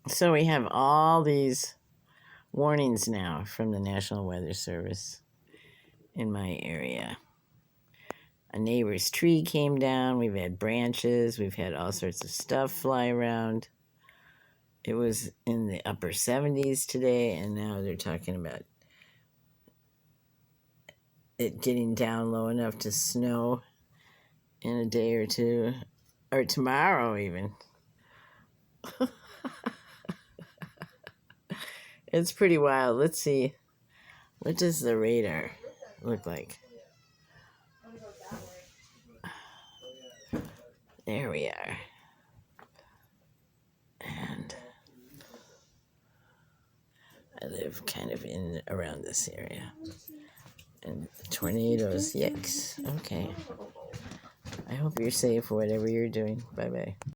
So we have all these warnings now from the National Weather Service in my area. A neighbor's tree came down. We've had branches. We've had all sorts of stuff fly around. It was in the upper 70s today, and now they're talking about it getting down low enough to snow in a day or two, or tomorrow even. It's pretty wild. Let's see. What does the radar look like? There we are. And I live kind of in around this area. And tornadoes, yikes. Okay. I hope you're safe, whatever you're doing. Bye-bye.